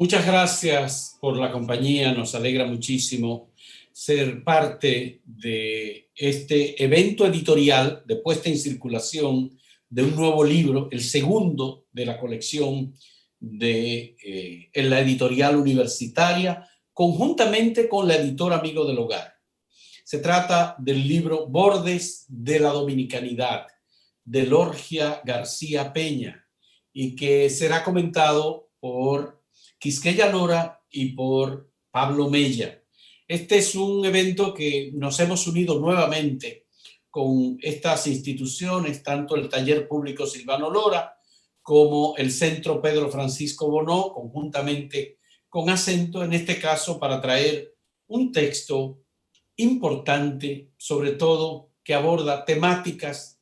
Muchas gracias por la compañía, nos alegra muchísimo ser parte de este evento editorial de puesta en circulación de un nuevo libro, el segundo de la colección en la editorial universitaria, conjuntamente con la editora Amigo del Hogar. Se trata del libro Bordes de la Dominicanidad, de Lorgia García Peña, y que será comentado por Quisqueya Lora y por Pablo Mella. Este es un evento que nos hemos unido nuevamente con estas instituciones, tanto el Taller Público Silvano Lora como el Centro Pedro Francisco Bonó, conjuntamente con Acento, en este caso para traer un texto importante, sobre todo que aborda temáticas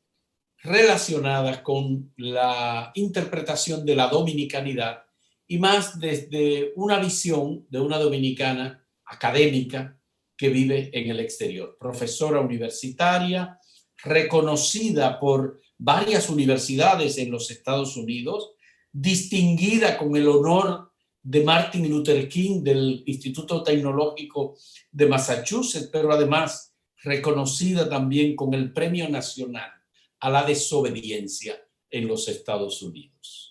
relacionadas con la interpretación de la dominicanidad y más desde una visión de una dominicana académica que vive en el exterior, profesora universitaria, reconocida por varias universidades en los Estados Unidos, distinguida con el honor de Martin Luther King del Instituto Tecnológico de Massachusetts, pero además reconocida también con el Premio Nacional a la Desobediencia en los Estados Unidos.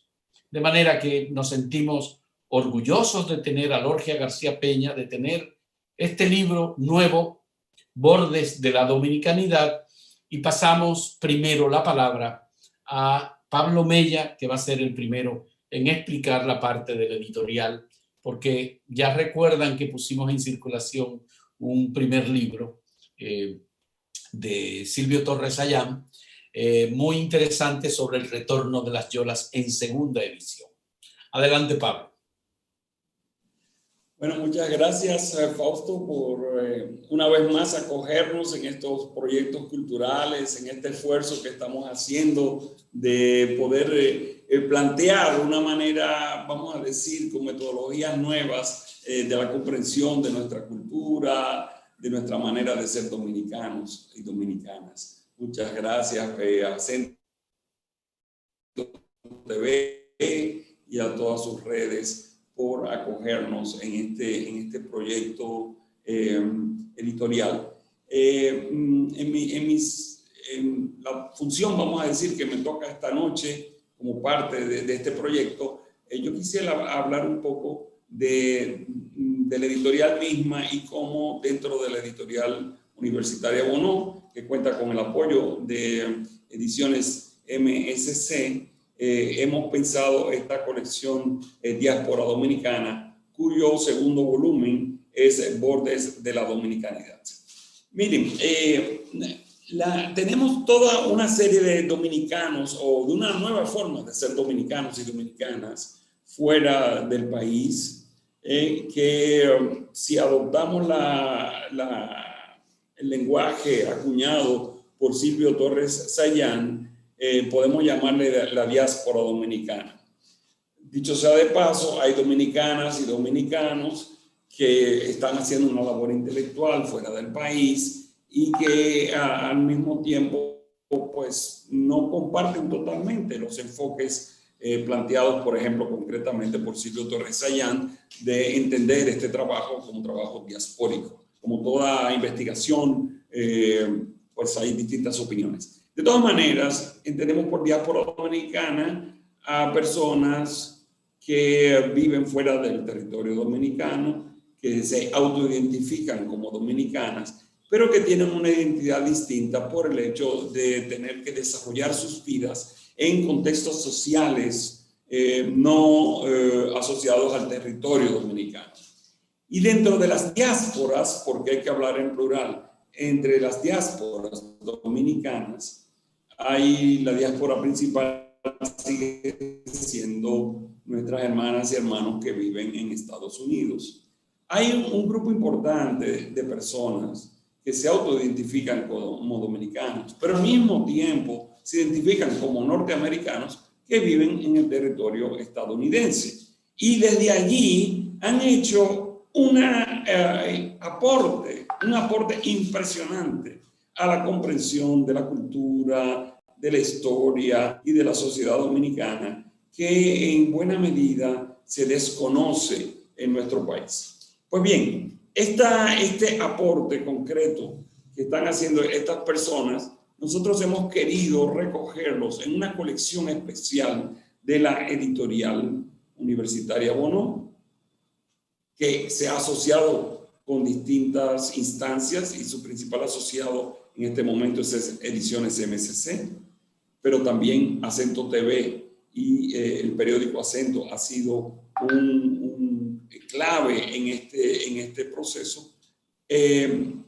De manera que nos sentimos orgullosos de tener a Lorgia García Peña, de tener este libro nuevo, Bordes de la Dominicanidad, y pasamos primero la palabra a Pablo Mella, que va a ser el primero en explicar la parte del editorial, porque ya recuerdan que pusimos en circulación un primer libro de Silvio Torres Ayán, muy interesante sobre el retorno de las yolas en segunda edición. Adelante, Pablo. Bueno, muchas gracias, Fausto, por una vez más acogernos en estos proyectos culturales, en este esfuerzo que estamos haciendo de poder plantear una manera, vamos a decir, con metodologías nuevas de la comprensión de nuestra cultura, de nuestra manera de ser dominicanos y dominicanas. Muchas gracias a Centro TV y a todas sus redes por acogernos en este proyecto editorial. En la función, vamos a decir, que me toca esta noche como parte de este proyecto, yo quisiera hablar un poco de la editorial misma y cómo dentro de la editorial universitaria Bonó, que cuenta con el apoyo de Ediciones MSC, hemos pensado esta colección Diáspora Dominicana, cuyo segundo volumen es Bordes de la Dominicanidad. Miren, tenemos toda una serie de dominicanos o de una nueva forma de ser dominicanos y dominicanas fuera del país, que si adoptamos el lenguaje acuñado por Silvio Torres Sayán, podemos llamarle la diáspora dominicana. Dicho sea de paso, hay dominicanas y dominicanos que están haciendo una labor intelectual fuera del país y que al mismo tiempo pues no comparten totalmente los enfoques planteados, por ejemplo, concretamente por Silvio Torres Sayán, de entender este trabajo como un trabajo diaspórico. Como toda investigación, pues hay distintas opiniones. De todas maneras, entendemos por diáspora dominicana a personas que viven fuera del territorio dominicano, que se autoidentifican como dominicanas, pero que tienen una identidad distinta por el hecho de tener que desarrollar sus vidas en contextos sociales no asociados al territorio dominicano. Y dentro de las diásporas, porque hay que hablar en plural, entre las diásporas dominicanas, hay la diáspora principal, sigue siendo nuestras hermanas y hermanos que viven en Estados Unidos. Hay un grupo importante de personas que se autoidentifican como dominicanos, pero al mismo tiempo se identifican como norteamericanos que viven en el territorio estadounidense. Y desde allí han hecho un aporte impresionante a la comprensión de la cultura, de la historia y de la sociedad dominicana, que en buena medida se desconoce en nuestro país. Pues bien, este aporte concreto que están haciendo estas personas, nosotros hemos querido recogerlos en una colección especial de la editorial universitaria Bono, que se ha asociado con distintas instancias y su principal asociado en este momento es Ediciones MSC, pero también Acento TV y el periódico Acento ha sido un clave en este proceso.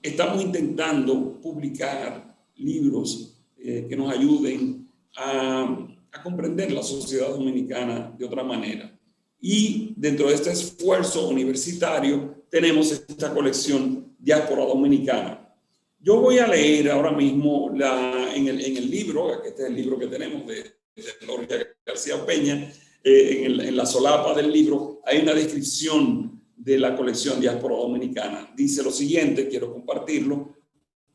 Estamos intentando publicar libros que nos ayuden a comprender la sociedad dominicana de otra manera. Y dentro de este esfuerzo universitario tenemos esta colección Diáspora Dominicana. Yo voy a leer ahora mismo en el libro, este es el libro que tenemos de Lorgia García Peña, en la solapa del libro hay una descripción de la colección Diáspora Dominicana. Dice lo siguiente, quiero compartirlo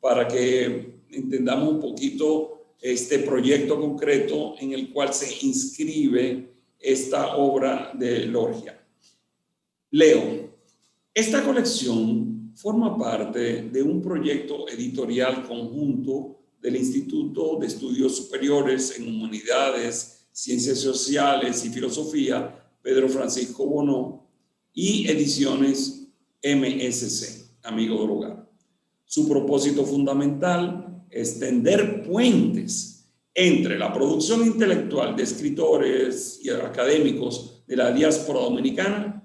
para que entendamos un poquito este proyecto concreto en el cual se inscribe esta obra de Lorgia. Leo, esta colección forma parte de un proyecto editorial conjunto del Instituto de Estudios Superiores en Humanidades, Ciencias Sociales y Filosofía, Pedro Francisco Bono, y Ediciones MSC, Amigo del Hogar. Su propósito fundamental es tender puentes entre la producción intelectual de escritores y académicos de la diáspora dominicana,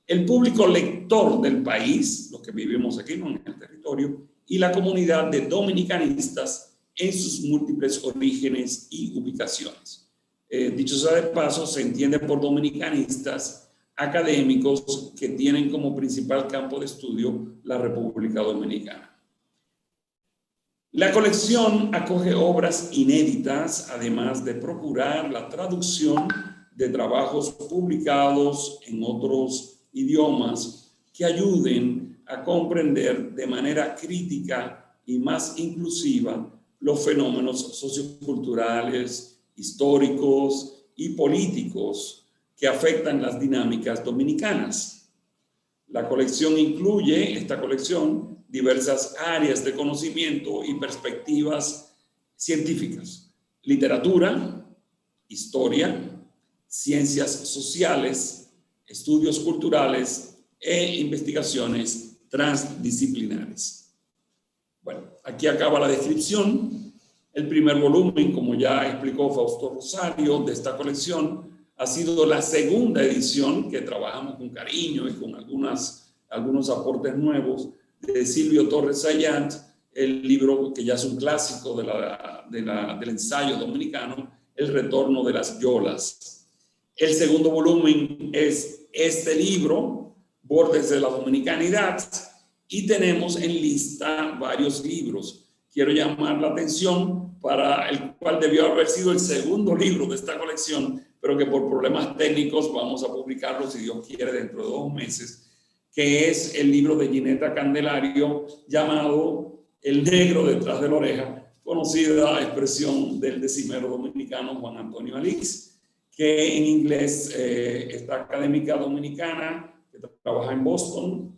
el público lector del país, los que vivimos aquí en el territorio, y la comunidad de dominicanistas en sus múltiples orígenes y ubicaciones. Dicho sea de paso, se entiende por dominicanistas académicos que tienen como principal campo de estudio la República Dominicana. La colección acoge obras inéditas, además de procurar la traducción de trabajos publicados en otros idiomas que ayuden a comprender de manera crítica y más inclusiva los fenómenos socioculturales, históricos y políticos que afectan las dinámicas dominicanas. La colección incluye, esta colección, diversas áreas de conocimiento y perspectivas científicas: literatura, historia, ciencias sociales, estudios culturales e investigaciones transdisciplinares. Bueno, aquí acaba la descripción. El primer volumen, como ya explicó Fausto Rosario, de esta colección ha sido la segunda edición que trabajamos con cariño y con algunos aportes nuevos de Silvio Torres Sayant, el libro que ya es un clásico del ensayo dominicano, El retorno de las yolas. El segundo volumen es este libro, Bordes de la Dominicanidad, y tenemos en lista varios libros. Quiero llamar la atención para el cual debió haber sido el segundo libro de esta colección, pero que por problemas técnicos vamos a publicarlo, si Dios quiere, dentro de 2 meses, que es el libro de Gineta Candelario llamado El negro detrás de la oreja, conocida expresión del decimero dominicano Juan Antonio Alix, que en inglés esta académica dominicana que trabaja en Boston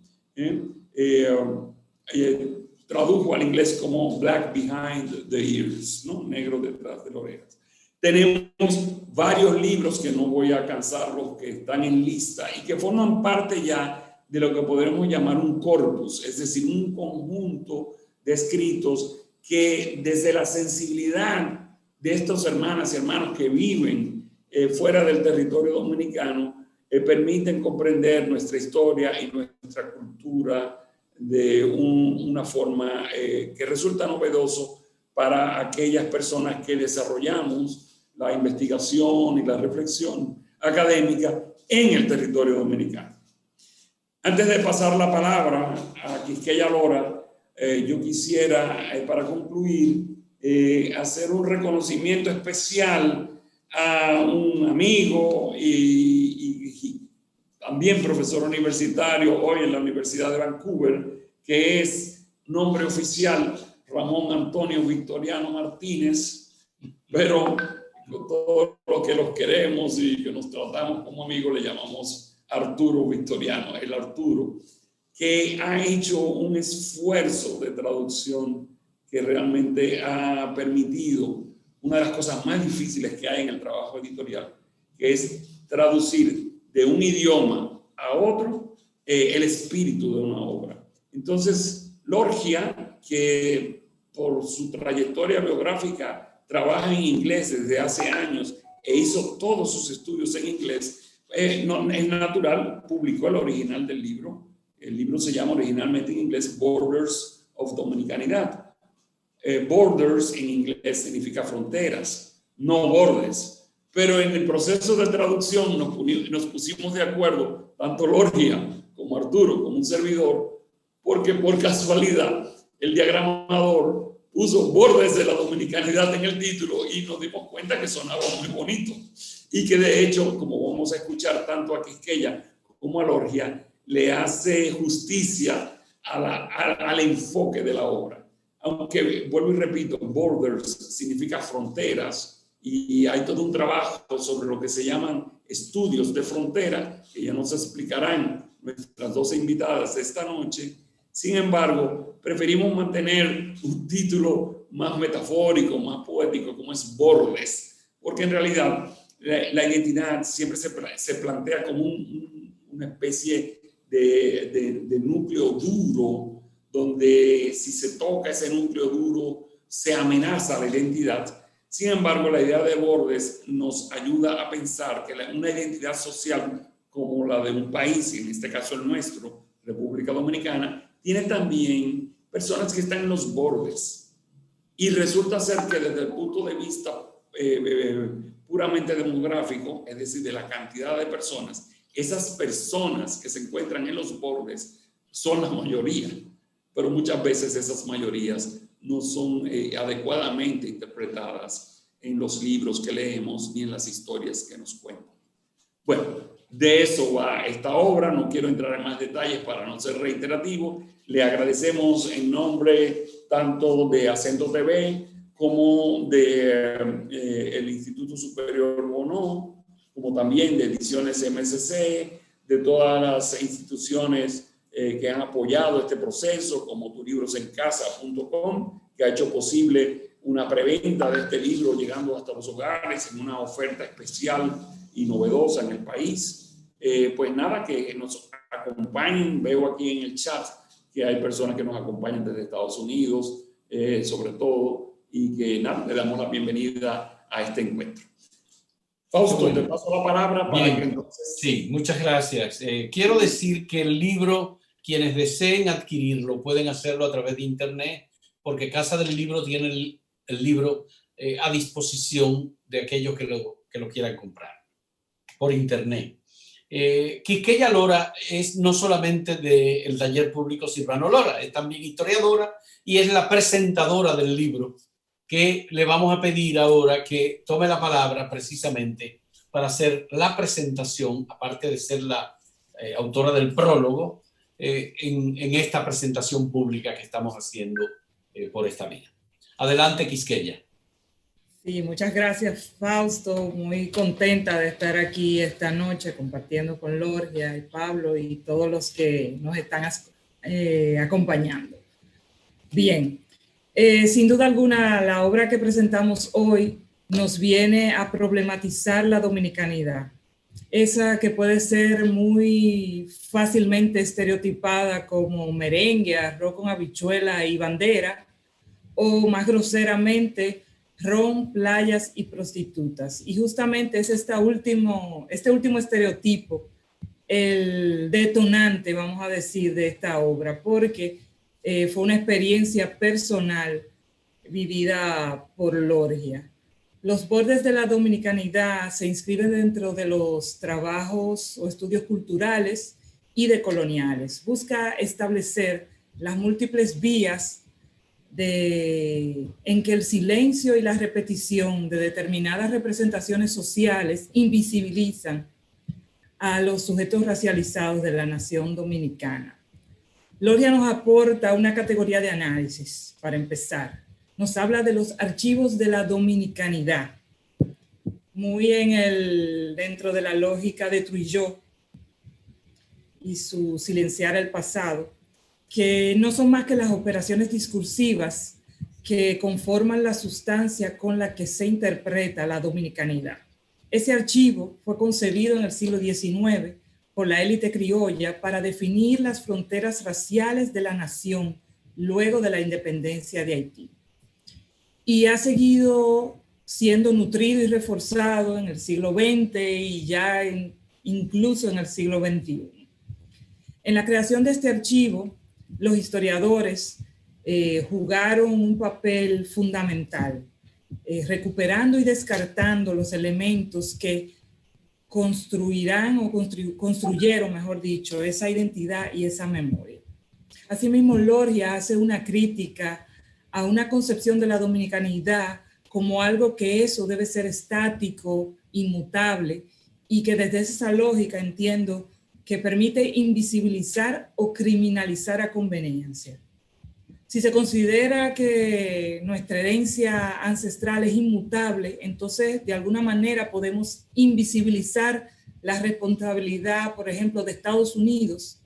tradujo al inglés como Black Behind the Ears, ¿no? Negro detrás de las orejas. Tenemos varios libros que no voy a cansarlos, que están en lista y que forman parte ya de lo que podremos llamar un corpus, es decir, un conjunto de escritos que desde la sensibilidad de estos hermanas y hermanos que viven fuera del territorio dominicano permiten comprender nuestra historia y nuestra cultura de una forma que resulta novedoso para aquellas personas que desarrollamos la investigación y la reflexión académica en el territorio dominicano. Antes de pasar la palabra a Quisqueya Lora, yo quisiera, para concluir, hacer un reconocimiento especial a un amigo y también profesor universitario hoy en la Universidad de Vancouver, que es nombre oficial Ramón Antonio Victoriano Martínez, pero todos los que los queremos y que nos tratamos como amigos le llamamos Arturo Victoriano, el Arturo, que ha hecho un esfuerzo de traducción que realmente ha permitido una de las cosas más difíciles que hay en el trabajo editorial, que es traducir de un idioma a otro el espíritu de una obra. Entonces, Lorgia, que por su trayectoria biográfica trabaja en inglés desde hace años e hizo todos sus estudios en inglés, no, es natural, publicó el original del libro. El libro se llama originalmente en inglés Borders of Dominicanidad. Borders en inglés significa fronteras, no bordes. Pero en el proceso de traducción nos pusimos de acuerdo, tanto Lorgia como Arturo, como un servidor, porque por casualidad el diagramador puso bordes de la dominicanidad en el título y nos dimos cuenta que sonaba muy bonito. Y que de hecho, como vamos a escuchar tanto a Quisqueya como a Lorgia, le hace justicia al enfoque de la obra. Aunque, vuelvo y repito, borders significa fronteras y hay todo un trabajo sobre lo que se llaman estudios de frontera, que ya nos explicarán nuestras dos invitadas esta noche. Sin embargo, preferimos mantener un título más metafórico, más poético, como es bordes, porque en realidad la identidad siempre se plantea como una especie de núcleo duro, donde si se toca ese núcleo duro, se amenaza la identidad. Sin embargo, la idea de bordes nos ayuda a pensar que una identidad social como la de un país, y en este caso el nuestro, República Dominicana, tiene también personas que están en los bordes. Y resulta ser que desde el punto de vista puramente demográfico, es decir, de la cantidad de personas, esas personas que se encuentran en los bordes son la mayoría, pero muchas veces esas mayorías no son adecuadamente interpretadas en los libros que leemos ni en las historias que nos cuentan. Bueno, de eso va esta obra, no quiero entrar en más detalles para no ser reiterativo. Le agradecemos en nombre tanto de Acento TV como de el Instituto Superior Bonó, como también de Ediciones MSC, de todas las instituciones que han apoyado este proceso, como tulibrosencasa.com, que ha hecho posible una preventa de este libro llegando hasta los hogares en una oferta especial y novedosa en el país. Pues nada, que nos acompañen. Veo aquí en el chat que hay personas que nos acompañan desde Estados Unidos, sobre todo, y que nada, le damos la bienvenida a este encuentro. Fausto, bueno, te paso la palabra para bien, que entonces... Sí, muchas gracias. Quiero decir que el libro, quienes deseen adquirirlo, pueden hacerlo a través de internet, porque Casa del Libro tiene el libro a disposición de aquellos que lo quieran comprar por internet. Quisqueya Lora es no solamente del taller público Silvano Lora, es también historiadora y es la presentadora del libro, que le vamos a pedir ahora que tome la palabra precisamente para hacer la presentación, aparte de ser la autora del prólogo, en esta presentación pública que estamos haciendo por esta vía. Adelante, Quisqueya. Sí, muchas gracias, Fausto. Muy contenta de estar aquí esta noche compartiendo con Lorgia y Pablo y todos los que nos están acompañando. Bien, sin duda alguna, la obra que presentamos hoy nos viene a problematizar la dominicanidad, esa que puede ser muy fácilmente estereotipada como merengue, arroz con habichuela y bandera, o más groseramente, ron, playas y prostitutas. Y justamente es este último estereotipo el detonante, vamos a decir, de esta obra, porque fue una experiencia personal vivida por Lorgia. Los bordes de la dominicanidad se inscriben dentro de los trabajos o estudios culturales y decoloniales. Busca establecer las múltiples vías en que el silencio y la repetición de determinadas representaciones sociales invisibilizan a los sujetos racializados de la nación dominicana. Lorgia nos aporta una categoría de análisis, para empezar. Nos habla de los archivos de la dominicanidad. muy dentro de la lógica de Trujillo y su silenciar el pasado, que no son más que las operaciones discursivas que conforman la sustancia con la que se interpreta la dominicanidad. Ese archivo fue concebido en el siglo XIX por la élite criolla para definir las fronteras raciales de la nación luego de la independencia de Haití. Y ha seguido siendo nutrido y reforzado en el siglo XX y ya incluso en el siglo XXI. En la creación de este archivo, los historiadores jugaron un papel fundamental, recuperando y descartando los elementos que construirán o construyeron, mejor dicho, esa identidad y esa memoria. Asimismo, Lorgia hace una crítica a una concepción de la dominicanidad como algo que eso debe ser estático, inmutable, y que desde esa lógica entiendo que permite invisibilizar o criminalizar a conveniencia. Si se considera que nuestra herencia ancestral es inmutable, entonces de alguna manera podemos invisibilizar la responsabilidad, por ejemplo, de Estados Unidos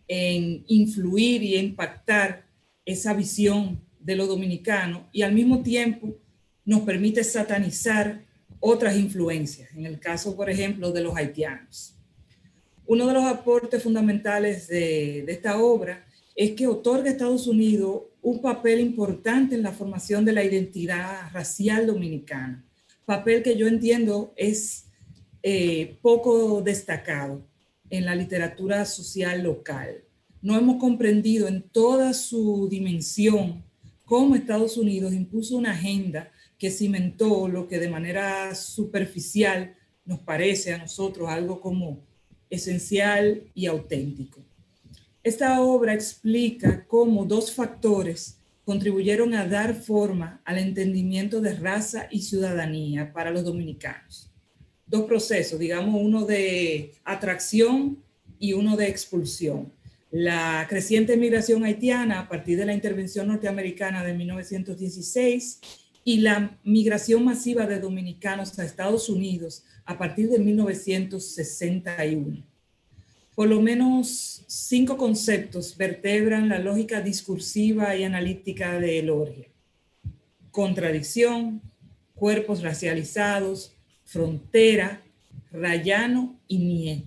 en influir y impactar esa visión de lo dominicano, y al mismo tiempo nos permite satanizar otras influencias, en el caso, por ejemplo, de los haitianos. Uno de los aportes fundamentales de esta obra es que otorga a Estados Unidos un papel importante en la formación de la identidad racial dominicana, papel que yo entiendo es poco destacado en la literatura social local. No hemos comprendido en toda su dimensión cómo Estados Unidos impuso una agenda que cimentó lo que de manera superficial nos parece a nosotros algo como esencial y auténtico. Esta obra explica cómo dos factores contribuyeron a dar forma al entendimiento de raza y ciudadanía para los dominicanos. Dos procesos, digamos, uno de atracción y uno de expulsión. La creciente migración haitiana a partir de la intervención norteamericana de 1916 y la migración masiva de dominicanos a Estados Unidos a partir de 1961. Por lo menos 5 conceptos vertebran la lógica discursiva y analítica de Lorgia: contradicción, cuerpos racializados, frontera, rayano y nie.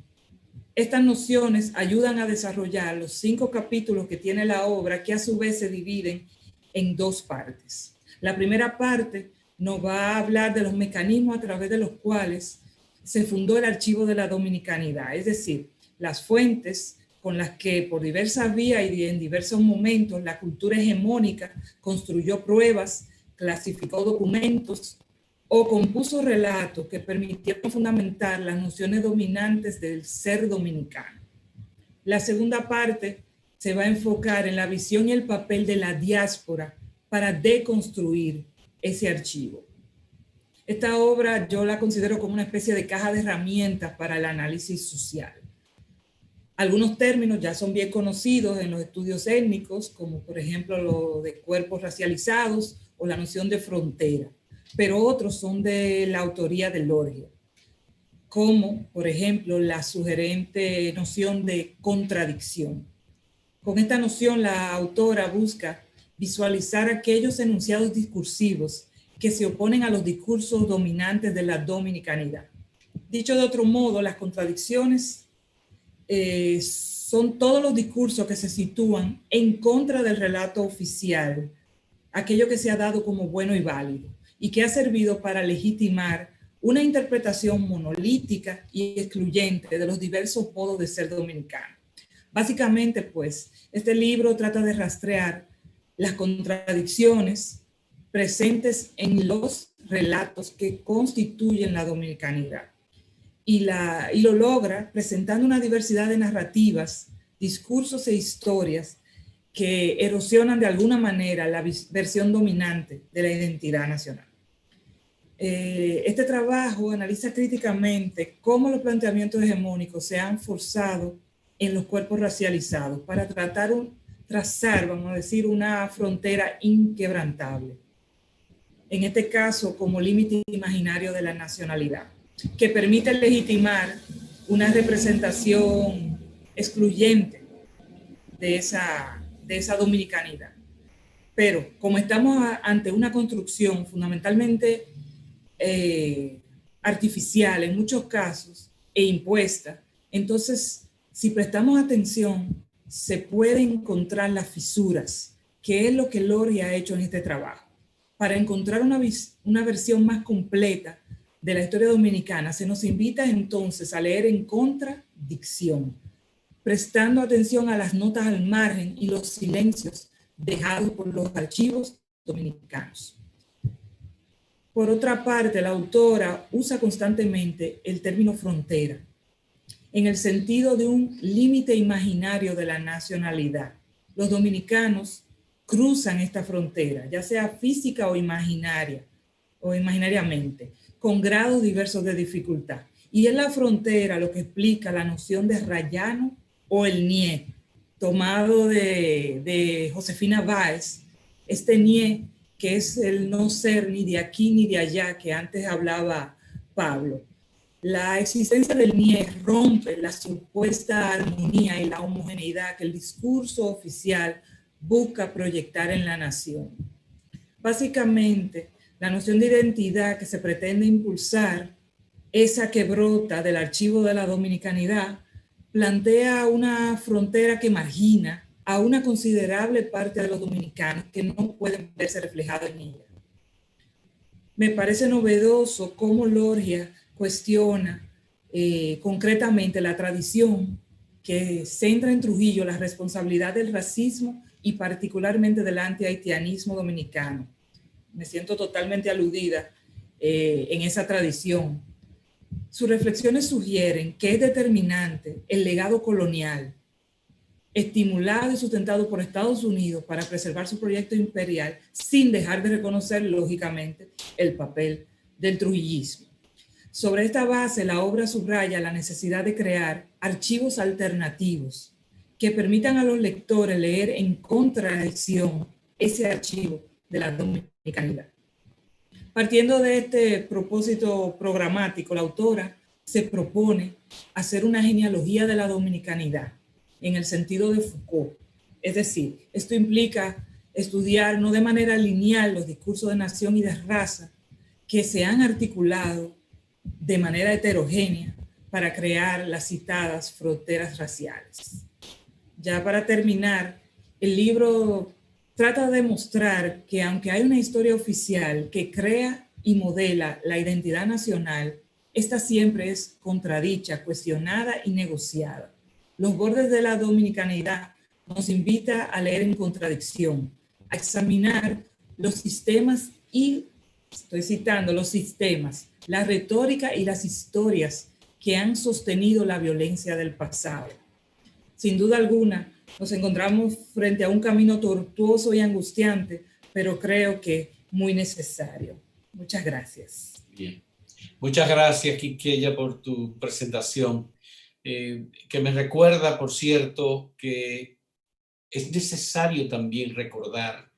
Estas nociones ayudan a desarrollar los 5 capítulos que tiene la obra, que a su vez se dividen en 2 partes. La primera parte nos va a hablar de los mecanismos a través de los cuales se fundó el Archivo de la Dominicanidad, es decir, las fuentes con las que por diversas vías y en diversos momentos la cultura hegemónica construyó pruebas, clasificó documentos o compuso relatos que permitieron fundamentar las nociones dominantes del ser dominicano. La segunda parte se va a enfocar en la visión y el papel de la diáspora para deconstruir ese archivo. Esta obra yo la considero como una especie de caja de herramientas para el análisis social. Algunos términos ya son bien conocidos en los estudios étnicos, como por ejemplo lo de cuerpos racializados o la noción de frontera, pero otros son de la autoría de Lorgia, como por ejemplo la sugerente noción de contradicción. Con esta noción la autora busca visualizar aquellos enunciados discursivos que se oponen a los discursos dominantes de la dominicanidad. Dicho de otro modo, las contradicciones son todos los discursos que se sitúan en contra del relato oficial, aquello que se ha dado como bueno y válido, y que ha servido para legitimar una interpretación monolítica y excluyente de los diversos modos de ser dominicano. Básicamente, pues, este libro trata de rastrear las contradicciones presentes en los relatos que constituyen la dominicanidad. Y lo logra presentando una diversidad de narrativas, discursos e historias que erosionan de alguna manera la versión dominante de la identidad nacional. Este trabajo analiza críticamente cómo los planteamientos hegemónicos se han forzado en los cuerpos racializados para trazar, vamos a decir, una frontera inquebrantable. en este caso como límite imaginario de la nacionalidad, que permite legitimar una representación excluyente de esa dominicanidad. Pero como estamos ante una construcción fundamentalmente artificial en muchos casos e impuesta, entonces si prestamos atención se pueden encontrar las fisuras, que es lo que Lori ha hecho en este trabajo. Para encontrar una versión más completa de la historia dominicana, se nos invita entonces a leer en contradicción, prestando atención a las notas al margen y los silencios dejados por los archivos dominicanos. Por otra parte, la autora usa constantemente el término frontera, en el sentido de un límite imaginario de la nacionalidad. Los dominicanos cruzan esta frontera, ya sea física o imaginaria, o imaginariamente, con grados diversos de dificultad. Y es la frontera lo que explica la noción de rayano o el NIE, tomado de Josefina Báez, este NIE que es el no ser ni de aquí ni de allá que antes hablaba Pablo. La existencia del NIE rompe la supuesta armonía y la homogeneidad que el discurso oficial busca proyectar en la nación. Básicamente, la noción de identidad que se pretende impulsar, esa que brota del archivo de la dominicanidad, plantea una frontera que margina a una considerable parte de los dominicanos que no pueden verse reflejados en ella. Me parece novedoso cómo Lorgia cuestiona concretamente la tradición que centra en Trujillo la responsabilidad del racismo y particularmente del anti-haitianismo dominicano. Me siento totalmente aludida en esa tradición. Sus reflexiones sugieren que es determinante el legado colonial, estimulado y sustentado por Estados Unidos para preservar su proyecto imperial, sin dejar de reconocer, lógicamente, el papel del trujillismo. Sobre esta base, la obra subraya la necesidad de crear archivos alternativos que permitan a los lectores leer en contradicción ese archivo de la dominicanidad. Partiendo de este propósito programático, la autora se propone hacer una genealogía de la dominicanidad en el sentido de Foucault. Es decir, esto implica estudiar no de manera lineal los discursos de nación y de raza que se han articulado de manera heterogénea para crear las citadas fronteras raciales. Ya para terminar, el libro trata de mostrar que aunque hay una historia oficial que crea y modela la identidad nacional, esta siempre es contradicha, cuestionada y negociada. Los bordes de la dominicanidad nos invita a leer en contradicción, a examinar los sistemas y, estoy citando, los sistemas, la retórica y las historias que han sostenido la violencia del pasado. Sin duda alguna, nos encontramos frente a un camino tortuoso y angustiante, pero creo que muy necesario. Muchas gracias. Bien. Muchas gracias, Quisqueya, por tu presentación, que me recuerda, por cierto, que es necesario también recordar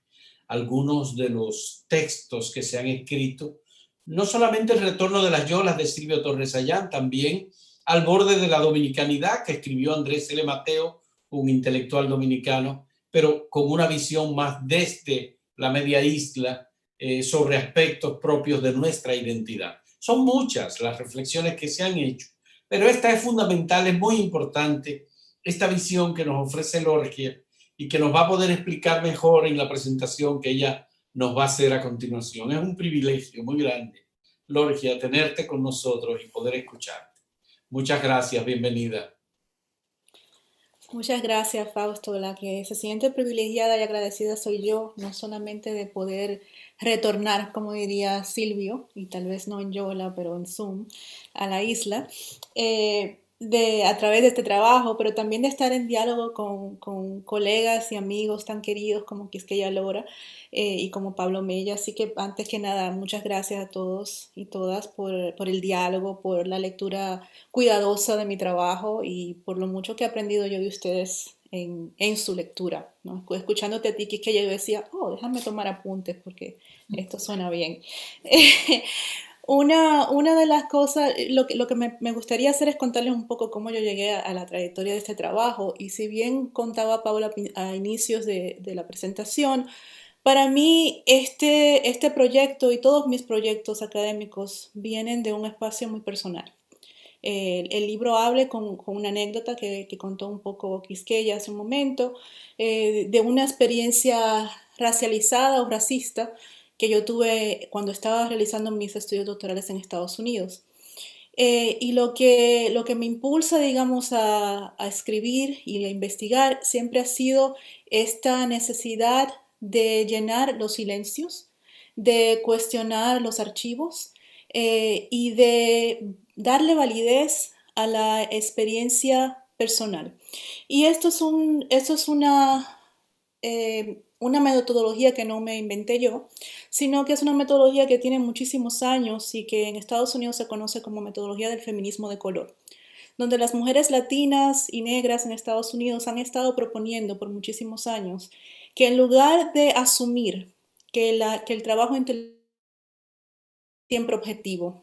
algunos de los textos que se han escrito, no solamente El retorno de las yolas de Silvio Torres Sayán, también Al borde de la dominicanidad, que escribió Andrés L. Mateo, un intelectual dominicano, pero con una visión más desde la media isla sobre aspectos propios de nuestra identidad. Son muchas las reflexiones que se han hecho, pero esta es fundamental, es muy importante, esta visión que nos ofrece Lorgia y que nos va a poder explicar mejor en la presentación que ella nos va a hacer a continuación. Es un privilegio muy grande, Lorgia, tenerte con nosotros y poder escucharte. Muchas gracias, bienvenida. Muchas gracias, Fausto. La que se siente privilegiada y agradecida soy yo, no solamente de poder retornar, como diría Silvio, y tal vez no en Yola, pero en Zoom, a la isla, a través de este trabajo, pero también de estar en diálogo con colegas y amigos tan queridos como Quisqueya Lora y como Pablo Mella. Así que antes que nada, muchas gracias a todos y todas por el diálogo, por la lectura cuidadosa de mi trabajo y por lo mucho que he aprendido yo de ustedes en su lectura, ¿no? Escuchándote a ti, que yo decía, oh, déjame tomar apuntes porque esto suena bien. Una de las cosas, lo que me gustaría hacer es contarles un poco cómo yo llegué a la trayectoria de este trabajo. Y si bien contaba Paula a inicios de la presentación, para mí este proyecto y todos mis proyectos académicos vienen de un espacio muy personal. El libro habla con una anécdota que contó un poco Quisqueya hace un momento, de una experiencia racializada o racista que yo tuve cuando estaba realizando mis estudios doctorales en Estados Unidos. Y lo que me impulsa, digamos, a escribir y a investigar siempre ha sido esta necesidad de llenar los silencios, de cuestionar los archivos y de darle validez a la experiencia personal. Y esto es una metodología que no me inventé yo, sino que es una metodología que tiene muchísimos años y que en Estados Unidos se conoce como metodología del feminismo de color, donde las mujeres latinas y negras en Estados Unidos han estado proponiendo por muchísimos años que en lugar de asumir que el trabajo intelectual es siempre objetivo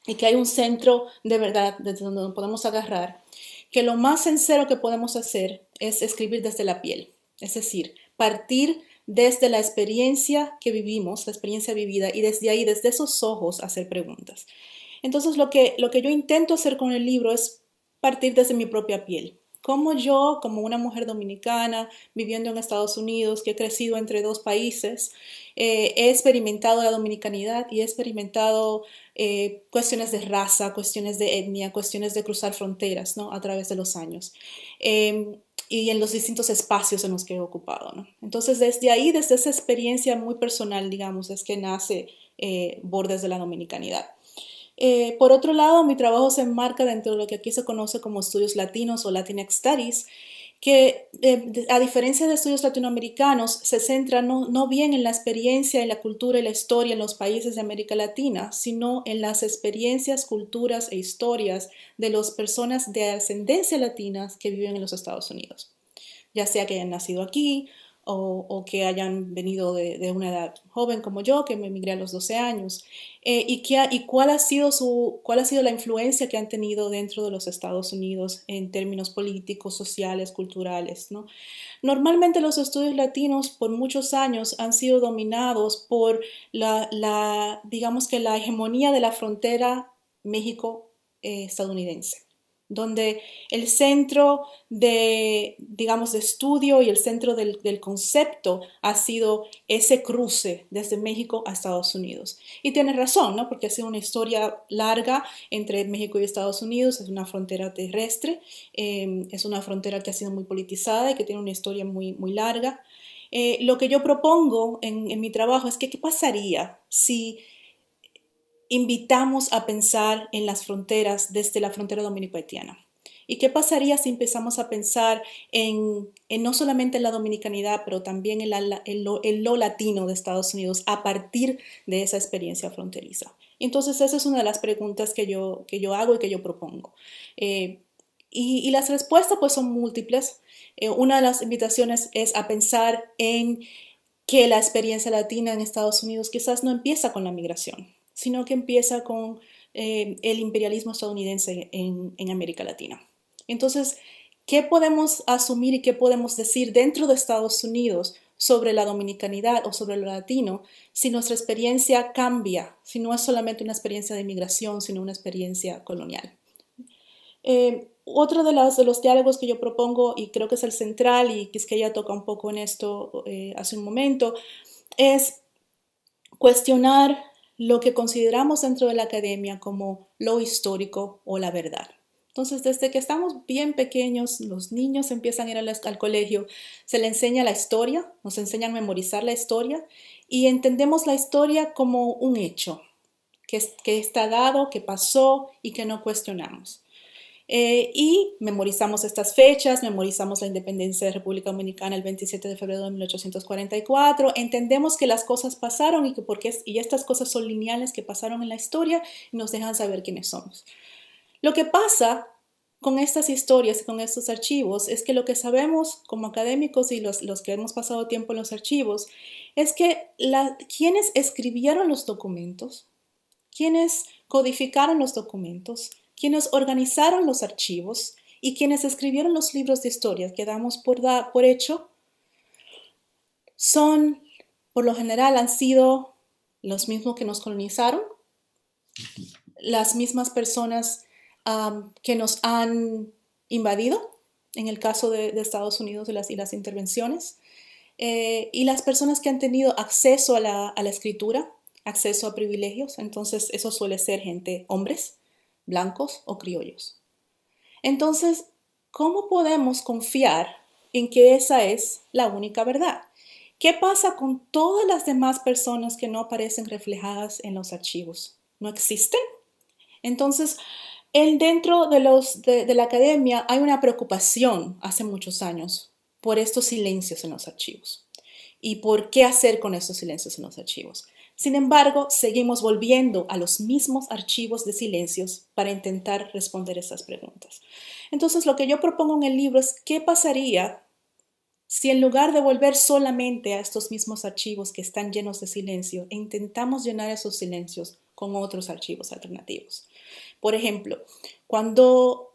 y que hay un centro de verdad desde donde nos podemos agarrar, que lo más sincero que podemos hacer es escribir desde la piel, es decir, partir desde la experiencia que vivimos, la experiencia vivida, y desde ahí, desde esos ojos, hacer preguntas. Entonces, lo que yo intento hacer con el libro es partir desde mi propia piel. Cómo yo, como una mujer dominicana, viviendo en Estados Unidos, que he crecido entre dos países, he experimentado la dominicanidad y he experimentado cuestiones de raza, cuestiones de etnia, cuestiones de cruzar fronteras, ¿no? A través de los años. Y en los distintos espacios en los que he ocupado, ¿no? Entonces, desde ahí, desde esa experiencia muy personal, digamos, es que nace Bordes de la Dominicanidad. Por otro lado, mi trabajo se enmarca dentro de lo que aquí se conoce como estudios latinos o Latinx Studies, que a diferencia de estudios latinoamericanos, se centra no bien en la experiencia, en la cultura y la historia en los países de América Latina, sino en las experiencias, culturas e historias de las personas de ascendencia latina que viven en los Estados Unidos, ya sea que hayan nacido aquí o que hayan venido de una edad joven como yo, que me emigré a los 12 años, y cuál ha sido la influencia que han tenido dentro de los Estados Unidos en términos políticos, sociales, culturales, ¿no? Normalmente los estudios latinos por muchos años han sido dominados por digamos que la hegemonía de la frontera México-estadounidense, donde el centro digamos, de estudio y el centro del concepto ha sido ese cruce desde México a Estados Unidos. Y tiene razón, ¿no? Porque ha sido una historia larga entre México y Estados Unidos, es una frontera terrestre, es una frontera que ha sido muy politizada y que tiene una historia muy, muy larga. Lo que yo propongo en mi trabajo es que, ¿qué pasaría si invitamos a pensar en las fronteras desde la frontera dominico-haitiana? ¿Y qué pasaría si empezamos a pensar en no solamente en la dominicanidad, pero también en lo latino de Estados Unidos a partir de esa experiencia fronteriza? Entonces, esa es una de las preguntas que yo hago y que yo propongo. Y las respuestas pues son múltiples. Una de las invitaciones es a pensar en que la experiencia latina en Estados Unidos quizás no empieza con la migración, sino que empieza con el imperialismo estadounidense en América Latina. Entonces, ¿qué podemos asumir y qué podemos decir dentro de Estados Unidos sobre la dominicanidad o sobre lo latino si nuestra experiencia cambia, si no es solamente una experiencia de migración, sino una experiencia colonial? Otro de los diálogos que yo propongo, y creo que es el central, y que es que ya toca un poco en esto hace un momento, es cuestionar lo que consideramos dentro de la academia como lo histórico o la verdad. Entonces, desde que estamos bien pequeños, los niños empiezan a ir al colegio, se les enseña la historia, nos enseñan a memorizar la historia y entendemos la historia como un hecho que está dado, que pasó y que no cuestionamos. Y memorizamos estas fechas, memorizamos la independencia de República Dominicana el 27 de febrero de 1844, entendemos que las cosas pasaron y estas cosas son lineales que pasaron en la historia y nos dejan saber quiénes somos. Lo que pasa con estas historias, con estos archivos, es que lo que sabemos como académicos y los que hemos pasado tiempo en los archivos, es que quienes escribieron los documentos, quienes codificaron los documentos, quienes organizaron los archivos y quienes escribieron los libros de historia que damos por hecho, son, por lo general, han sido los mismos que nos colonizaron, las mismas personas que nos han invadido, en el caso de Estados Unidos y las intervenciones, y las personas que han tenido acceso a la escritura, acceso a privilegios. Entonces eso suele ser gente, hombres, blancos o criollos. Entonces, ¿cómo podemos confiar en que esa es la única verdad? ¿Qué pasa con todas las demás personas que no aparecen reflejadas en los archivos? ¿No existen? Entonces, dentro de la academia hay una preocupación hace muchos años por estos silencios en los archivos y por qué hacer con estos silencios en los archivos. Sin embargo, seguimos volviendo a los mismos archivos de silencios para intentar responder esas preguntas. Entonces, lo que yo propongo en el libro es qué pasaría si en lugar de volver solamente a estos mismos archivos que están llenos de silencio, intentamos llenar esos silencios con otros archivos alternativos. Por ejemplo, cuando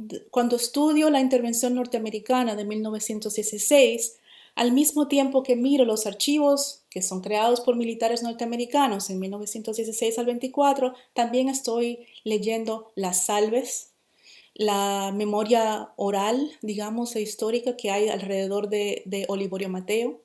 estudio la intervención norteamericana de 1916, al mismo tiempo que miro los archivos que son creados por militares norteamericanos en 1916 al 24, también estoy leyendo las salves, la memoria oral, digamos, e histórica que hay alrededor de Oliverio Mateo,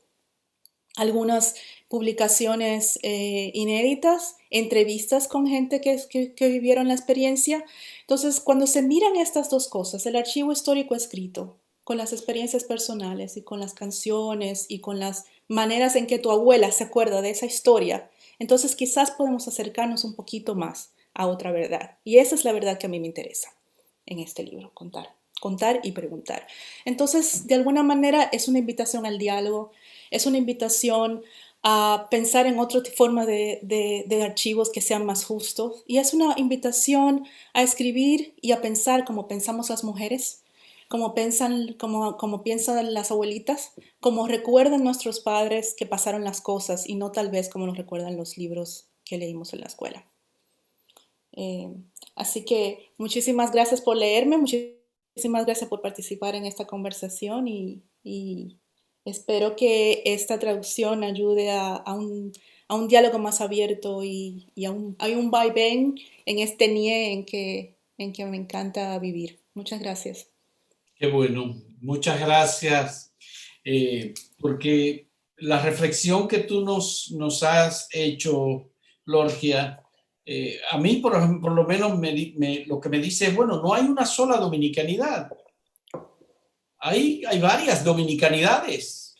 algunas publicaciones inéditas, entrevistas con gente que vivieron la experiencia. Entonces, cuando se miran estas dos cosas, el archivo histórico escrito, con las experiencias personales y con las canciones y con las maneras en que tu abuela se acuerda de esa historia, entonces quizás podemos acercarnos un poquito más a otra verdad. Y esa es la verdad que a mí me interesa en este libro, contar y preguntar. Entonces, de alguna manera es una invitación al diálogo, es una invitación a pensar en otra forma de archivos que sean más justos, y es una invitación a escribir y a pensar como pensamos las mujeres, como piensan las abuelitas, como recuerdan nuestros padres que pasaron las cosas y no tal vez como nos recuerdan los libros que leímos en la escuela. Así que muchísimas gracias por leerme, muchísimas gracias por participar en esta conversación y espero que esta traducción ayude a un diálogo más abierto y hay un vaivén en este NIE en que me encanta vivir. Muchas gracias. Qué bueno, muchas gracias, porque la reflexión que tú nos has hecho, Lorgia, a mí por lo menos lo que me dice es, bueno, no hay una sola dominicanidad, hay varias dominicanidades.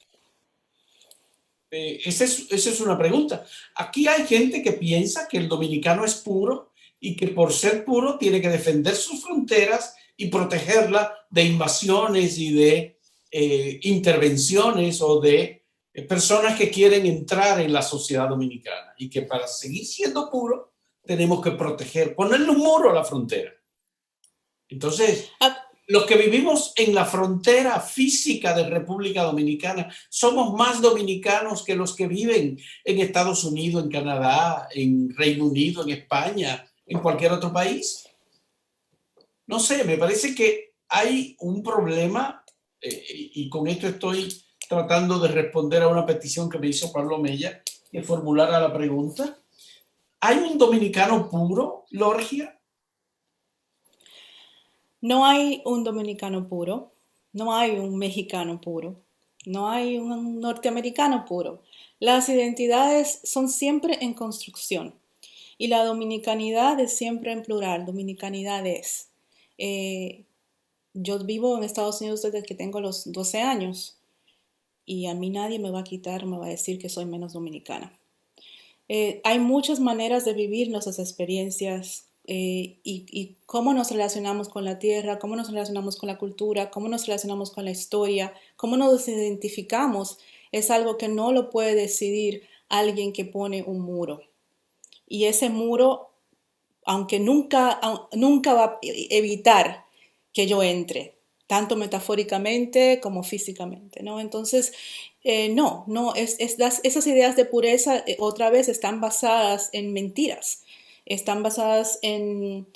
Esa es una pregunta. Aquí hay gente que piensa que el dominicano es puro y que por ser puro tiene que defender sus fronteras y protegerla de invasiones y de intervenciones o de personas que quieren entrar en la sociedad dominicana, y que para seguir siendo puro tenemos que proteger, ponerle un muro a la frontera. Entonces, los que vivimos en la frontera física de República Dominicana somos más dominicanos que los que viven en Estados Unidos, en Canadá, en Reino Unido, en España, en cualquier otro país. No sé, me parece que hay un problema, y con esto estoy tratando de responder a una petición que me hizo Pablo Mella, que formulara la pregunta. ¿Hay un dominicano puro, Lorgia? No hay un dominicano puro, no hay un mexicano puro, no hay un norteamericano puro. Las identidades son siempre en construcción y la dominicanidad es siempre en plural, dominicanidades. Yo vivo en Estados Unidos desde que tengo los 12 años y a mí nadie me va a quitar, me va a decir que soy menos dominicana. Hay muchas maneras de vivir nuestras experiencias y cómo nos relacionamos con la tierra, cómo nos relacionamos con la cultura, cómo nos relacionamos con la historia, cómo nos identificamos, es algo que no lo puede decidir alguien que pone un muro. Y ese muro, aunque nunca va a evitar que yo entre, tanto metafóricamente como físicamente, ¿no? Entonces, esas ideas de pureza otra vez están basadas en mentiras, están basadas en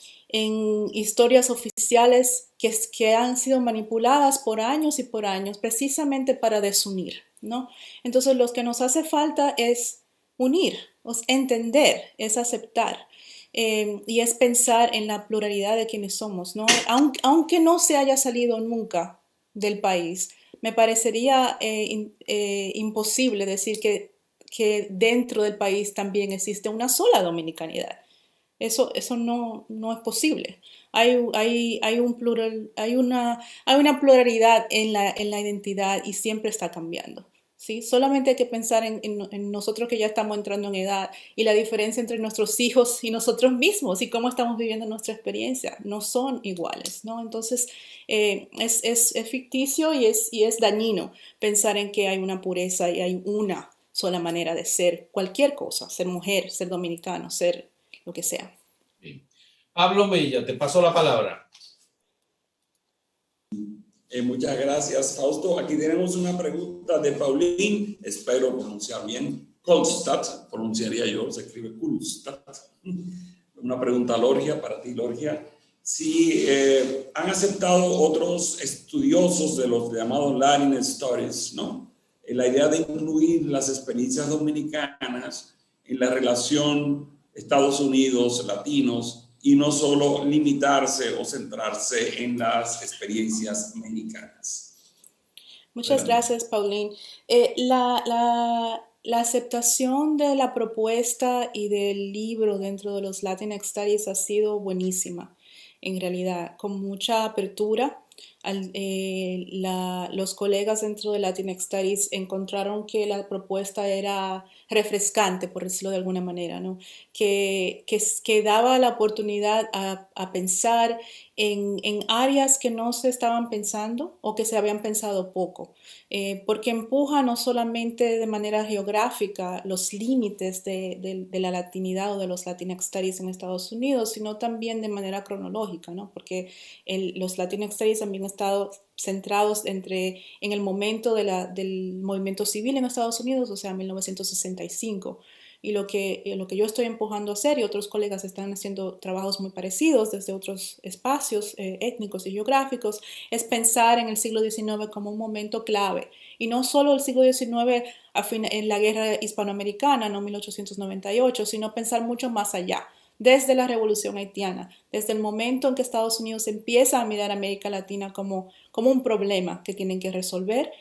historias oficiales que han sido manipuladas por años y por años precisamente para desunir, ¿no? Entonces, lo que nos hace falta es unir, es entender, es aceptar. Y es pensar en la pluralidad de quienes somos, ¿no? Aunque no se haya salido nunca del país, me parecería imposible decir que dentro del país también existe una sola dominicanidad. Eso no es posible. Hay una pluralidad en la identidad y siempre está cambiando. ¿Sí? Solamente hay que pensar en nosotros que ya estamos entrando en edad y la diferencia entre nuestros hijos y nosotros mismos y cómo estamos viviendo nuestra experiencia. No son iguales, ¿no? Entonces, es ficticio y es dañino pensar en que hay una pureza y hay una sola manera de ser cualquier cosa, ser mujer, ser dominicano, ser lo que sea. Bien. Pablo Mella, te paso la palabra. Muchas gracias, Fausto. Aquí tenemos una pregunta de Pauline, espero pronunciar bien, Kolstad, pronunciaría yo, se escribe Kulstad. Una pregunta, Lorgia, para ti, Lorgia. Si han aceptado otros estudiosos de los llamados Latin Studies, ¿no? La idea de incluir las experiencias dominicanas en la relación Estados Unidos-latinos, y no solo limitarse o centrarse en las experiencias mexicanas. Muchas gracias, Pauline. La aceptación de la propuesta y del libro dentro de los Latinx Studies ha sido buenísima, en realidad, con mucha apertura. Los colegas dentro de Latinx Studies encontraron que la propuesta era refrescante, por decirlo de alguna manera, ¿no? Que daba la oportunidad a pensar en áreas que no se estaban pensando o que se habían pensado poco, porque empuja no solamente de manera geográfica los límites de la latinidad o de los Latinx Studies en Estados Unidos, sino también de manera cronológica, ¿no? Porque los Latinx Studies también han estado centrados en el momento del movimiento civil en Estados Unidos, o sea, 1965. Y lo que yo estoy empujando a hacer, y otros colegas están haciendo trabajos muy parecidos desde otros espacios étnicos y geográficos, es pensar en el siglo XIX como un momento clave. Y no solo el siglo XIX en la guerra hispanoamericana, no 1898, sino pensar mucho más allá, desde la Revolución Haitiana, desde el momento en que Estados Unidos empieza a mirar a América Latina como un problema que tienen que resolver.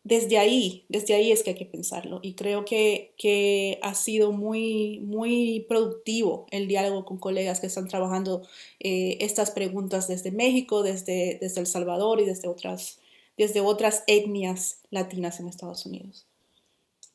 Desde ahí es que hay que pensarlo, y creo que ha sido muy, muy productivo el diálogo con colegas que están trabajando estas preguntas desde México, desde El Salvador y desde otras etnias latinas en Estados Unidos.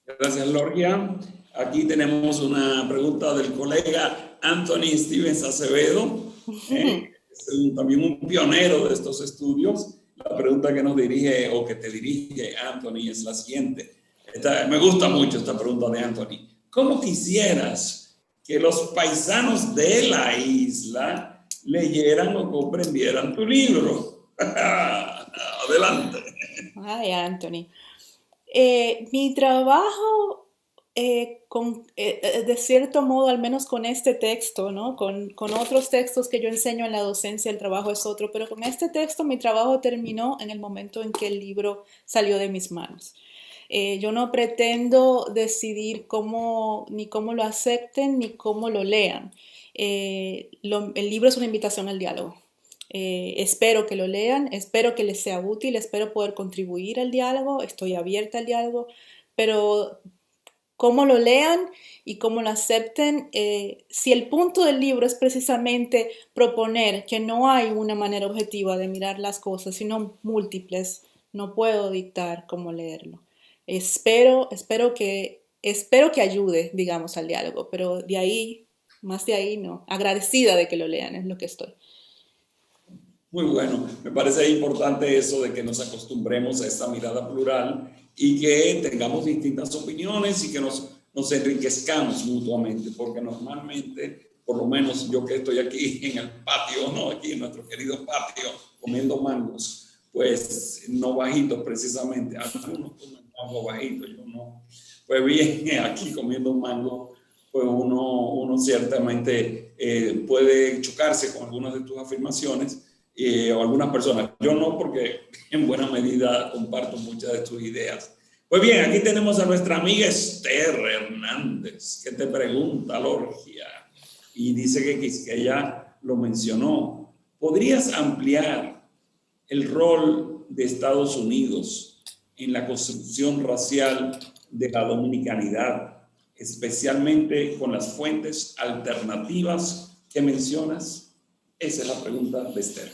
Gracias, Lorgia. Aquí tenemos una pregunta del colega Anthony Stevens Acevedo, es también un pionero de estos estudios. La pregunta que nos dirige o que te dirige, Anthony, es la siguiente. Me gusta mucho esta pregunta de Anthony. ¿Cómo quisieras que los paisanos de la isla leyeran o comprendieran tu libro? Adelante. Ay, Anthony. Mi trabajo, de cierto modo, al menos con este texto, ¿no? Con otros textos que yo enseño en la docencia, el trabajo es otro, pero con este texto mi trabajo terminó en el momento en que el libro salió de mis manos. Yo no pretendo decidir ni cómo lo acepten ni cómo lo lean. El libro es una invitación al diálogo. Espero que lo lean, espero que les sea útil, espero poder contribuir al diálogo, estoy abierta al diálogo, pero cómo lo lean y cómo lo acepten, si el punto del libro es precisamente proponer que no hay una manera objetiva de mirar las cosas, sino múltiples, no puedo dictar cómo leerlo. Espero que ayude, digamos, al diálogo, pero más de ahí no. Agradecida de que lo lean, es lo que estoy. Muy bueno, me parece importante eso de que nos acostumbremos a esta mirada plural y que tengamos distintas opiniones y que nos enriquezcamos mutuamente, porque normalmente, por lo menos yo que estoy aquí en el patio, ¿no? Aquí en nuestro querido patio, comiendo mangos, pues no bajitos precisamente, algunos comen mango bajitos, yo no. Pues bien, aquí comiendo un mango, pues uno ciertamente puede chocarse con algunas de tus afirmaciones o algunas personas. Yo no, porque en buena medida comparto muchas de tus ideas. Pues bien, aquí tenemos a nuestra amiga Esther Hernández, que te pregunta, Lorgia, y dice que ella lo mencionó. ¿Podrías ampliar el rol de Estados Unidos en la construcción racial de la dominicanidad, especialmente con las fuentes alternativas que mencionas? Esa es la pregunta de Esther.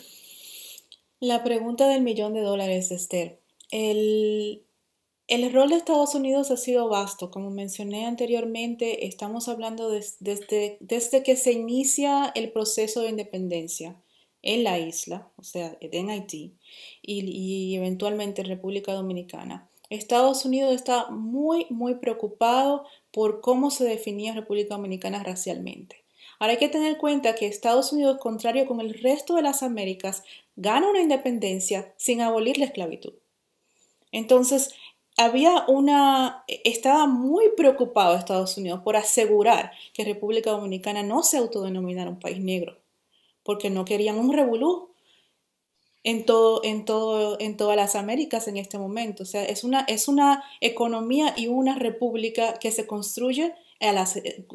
La pregunta del $1.000.000, Esther. El rol de Estados Unidos ha sido vasto. Como mencioné anteriormente, estamos hablando desde que se inicia el proceso de independencia en la isla, o sea, en Haití, y eventualmente en República Dominicana. Estados Unidos está muy, muy preocupado por cómo se definía República Dominicana racialmente. Ahora hay que tener en cuenta que Estados Unidos, contrario con el resto de las Américas, gana una independencia sin abolir la esclavitud. Entonces, estaba muy preocupado Estados Unidos por asegurar que República Dominicana no se autodenominara un país negro, porque no querían un revolú en todas las Américas en este momento. O sea, es una economía y una república que se construye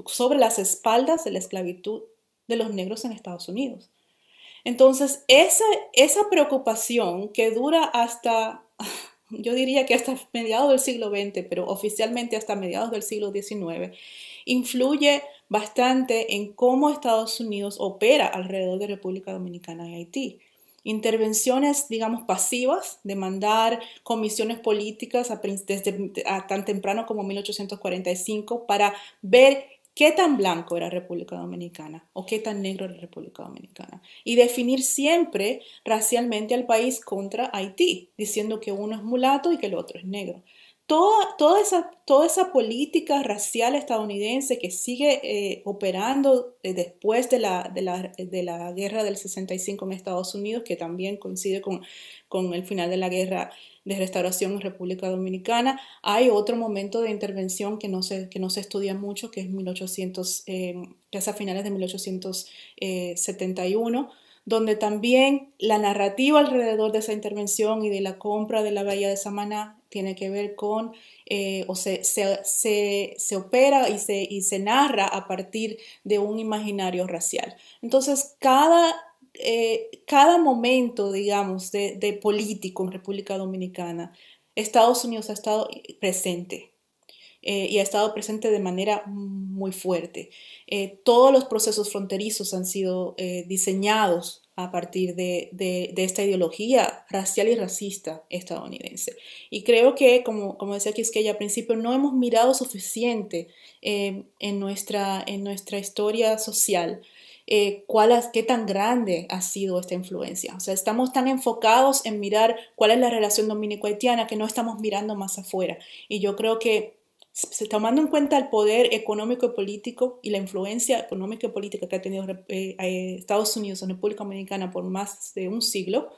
sobre las espaldas de la esclavitud de los negros en Estados Unidos. Entonces, esa preocupación que dura hasta, yo diría que hasta mediados del siglo XX, pero oficialmente hasta mediados del siglo XIX, influye bastante en cómo Estados Unidos opera alrededor de República Dominicana y Haití. Intervenciones, digamos, pasivas, de mandar comisiones políticas desde tan temprano como 1845 para ver qué tan blanco era República Dominicana o qué tan negro era República Dominicana. Y definir siempre racialmente al país contra Haití, diciendo que uno es mulato y que el otro es negro. Toda esa política racial estadounidense que sigue operando después de la guerra del 65 en Estados Unidos, que también coincide con el final de la guerra de restauración en República Dominicana. Hay otro momento de intervención que no se estudia mucho, que es a finales de 1871, donde también la narrativa alrededor de esa intervención y de la compra de la bahía de Samaná tiene que ver con, se opera y se narra a partir de un imaginario racial. Entonces, cada momento, digamos, de político en República Dominicana, Estados Unidos ha estado presente. Y ha estado presente de manera muy fuerte. Todos los procesos fronterizos han sido diseñados a partir de esta ideología racial y racista estadounidense. Y creo que, como decía Quisqueya al principio, no hemos mirado suficiente en nuestra historia social qué tan grande ha sido esta influencia. O sea, estamos tan enfocados en mirar cuál es la relación dominico-haitiana que no estamos mirando más afuera. Y yo creo que, tomando en cuenta el poder económico y político y la influencia económica y política que ha tenido Estados Unidos en República Dominicana por más de un siglo,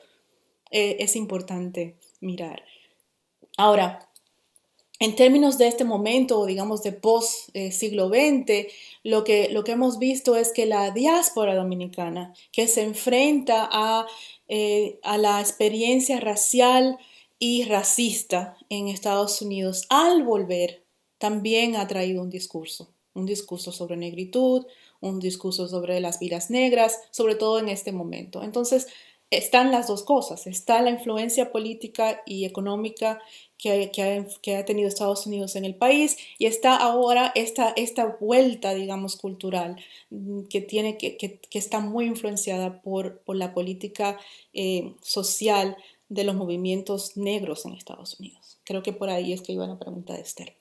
es importante mirar. Ahora, en términos de este momento, digamos de post-siglo XX, lo que hemos visto es que la diáspora dominicana, que se enfrenta a la experiencia racial y racista en Estados Unidos, al volver, también ha traído un discurso sobre negritud, un discurso sobre las vidas negras, sobre todo en este momento. Entonces, están las dos cosas. Está la influencia política y económica que ha tenido Estados Unidos en el país, y está ahora esta vuelta, digamos, cultural que está muy influenciada por la política social de los movimientos negros en Estados Unidos. Creo que por ahí es que iba la pregunta de Esther.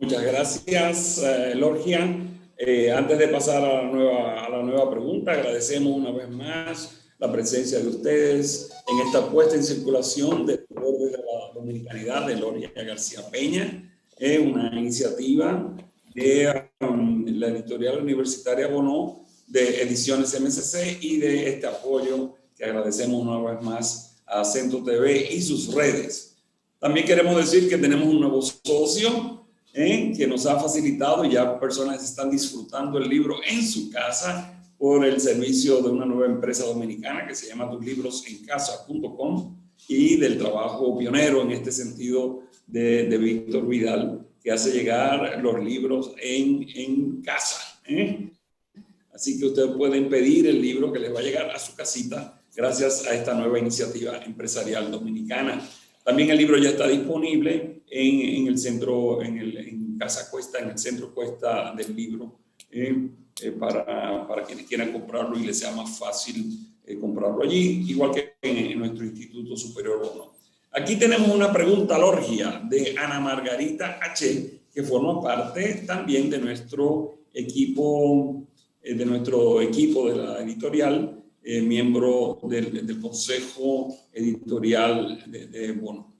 Muchas gracias, Lorgia. Antes de pasar a la nueva pregunta, agradecemos una vez más la presencia de ustedes en esta puesta en circulación de Bordes de la Dominicanidad de Lorgia García Peña, una iniciativa de la editorial universitaria Bonó, de Ediciones MSC y de este apoyo que agradecemos una vez más a Acento TV y sus redes. También queremos decir que tenemos un nuevo socio que nos ha facilitado, y ya personas están disfrutando el libro en su casa por el servicio de una nueva empresa dominicana que se llama tuslibrosencasa.com, y del trabajo pionero en este sentido de Víctor Vidal, que hace llegar los libros en casa. Así que ustedes pueden pedir el libro que les va a llegar a su casita gracias a esta nueva iniciativa empresarial dominicana. También el libro ya está disponible en el centro, en Casa Cuesta, en el centro Cuesta del libro, para quienes quieran comprarlo y les sea más fácil comprarlo allí, igual que en nuestro Instituto Superior Bono. Aquí tenemos una pregunta Lorgia de Ana Margarita H., que forma parte también de nuestro equipo de la editorial, miembro del Consejo Editorial de Bono.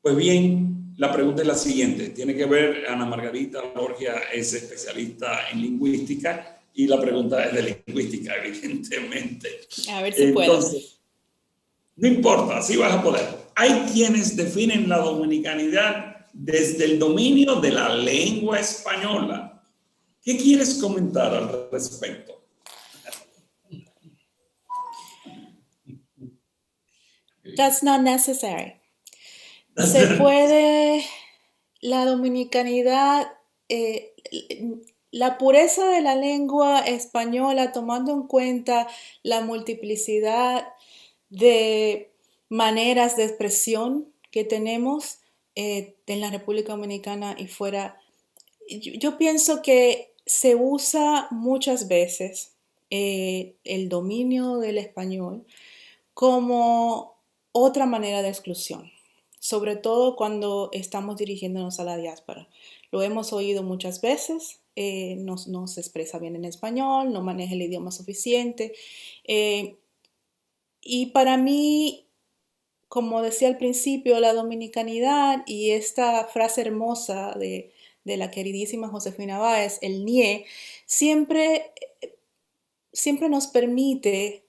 Pues bien, la pregunta es la siguiente. Tiene que ver, Ana Margarita Lorgia es especialista en lingüística, y la pregunta es de lingüística, evidentemente. A ver si puedo. Entonces, no importa, sí vas a poder. Hay quienes definen la dominicanidad desde el dominio de la lengua española. ¿Qué quieres comentar al respecto? That's not necessary. Se puede, la dominicanidad, la pureza de la lengua española, tomando en cuenta la multiplicidad de maneras de expresión que tenemos en la República Dominicana y fuera. Yo pienso que se usa muchas veces el dominio del español como otra manera de exclusión, sobre todo cuando estamos dirigiéndonos a la diáspora. Lo hemos oído muchas veces, no se expresa bien en español, no maneja el idioma suficiente. Y para mí, como decía al principio, la dominicanidad y esta frase hermosa de la queridísima Josefina Báez, el NIE, siempre nos permite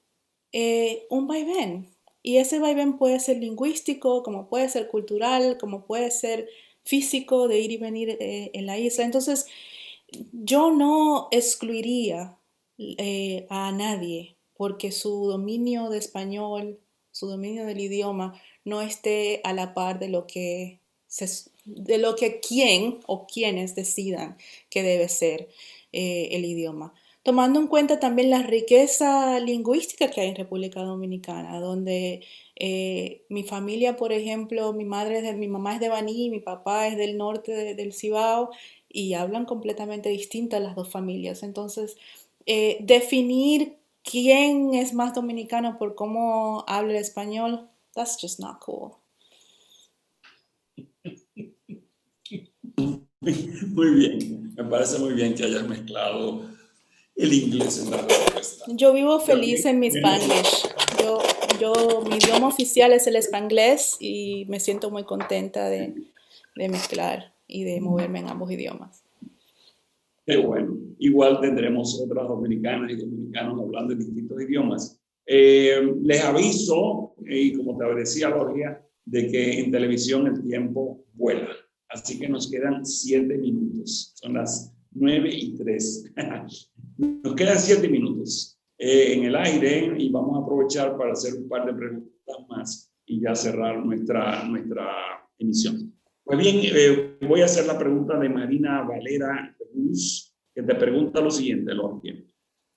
un vaivén. Y ese vaivén puede ser lingüístico, como puede ser cultural, como puede ser físico, de ir y venir en la isla. Entonces, yo no excluiría a nadie porque su dominio de español, su dominio del idioma, no esté a la par de lo que quién o quienes decidan que debe ser el idioma. Tomando en cuenta también la riqueza lingüística que hay en República Dominicana, donde mi familia, por ejemplo, mi mamá es de Baní, mi papá es del norte del Cibao, y hablan completamente distintas las dos familias. Entonces, definir quién es más dominicano por cómo habla el español, that's just not cool. Muy bien, me parece muy bien que hayas mezclado el inglés en la respuesta. Yo vivo feliz en mi Spanglish. Mi idioma oficial es el Spanglés y me siento muy contenta de mezclar y de moverme en ambos idiomas. Qué bueno. Igual tendremos otras dominicanas y dominicanos hablando en distintos idiomas. Les aviso, y como te decía Lorgia, de que en televisión el tiempo vuela. Así que nos quedan 7 minutos. Son las 9:03. Nos quedan 7 minutos en el aire, y vamos a aprovechar para hacer un par de preguntas más y ya cerrar nuestra emisión. Pues bien, voy a hacer la pregunta de Marina Valera Cruz, que te pregunta lo siguiente, Lorgia.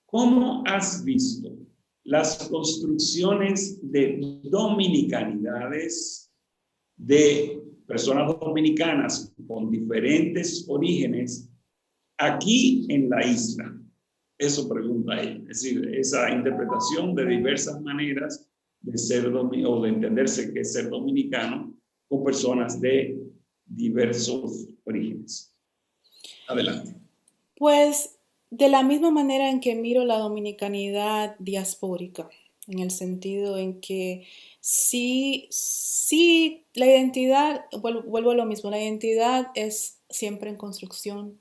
¿Cómo has visto las construcciones de dominicanidades de personas dominicanas con diferentes orígenes aquí en la isla? Eso pregunta ella. Es decir, esa interpretación de diversas maneras de ser o de entenderse que es ser dominicano con personas de diversos orígenes. Adelante. Pues de la misma manera en que miro la dominicanidad diaspórica, en el sentido en que sí la identidad, vuelvo a lo mismo, la identidad es siempre en construcción,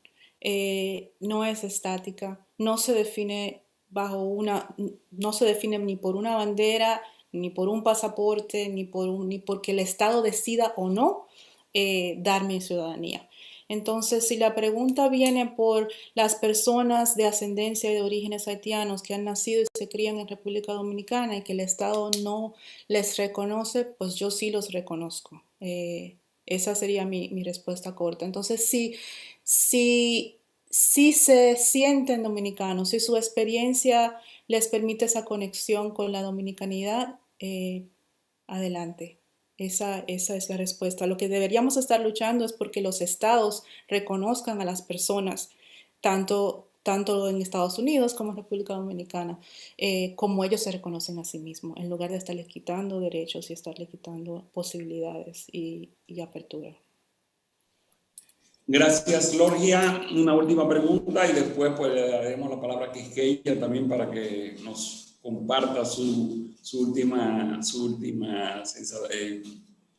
no es estática, no se define no se define ni por una bandera, ni por un pasaporte, ni porque el Estado decida o no darme ciudadanía. Entonces, si la pregunta viene por las personas de ascendencia y de orígenes haitianos que han nacido y se crían en República Dominicana y que el Estado no les reconoce, pues yo sí los reconozco. Esa sería mi respuesta corta. Entonces, si se sienten dominicanos, si su experiencia les permite esa conexión con la dominicanidad, adelante. Esa es la respuesta. Lo que deberíamos estar luchando es porque los estados reconozcan a las personas, tanto en Estados Unidos como en República Dominicana, como ellos se reconocen a sí mismos, en lugar de estarles quitando derechos y estarles quitando posibilidades y apertura. Gracias, Lorgia. Una última pregunta y después pues le daremos la palabra a Quisqueya también para que nos comparta su última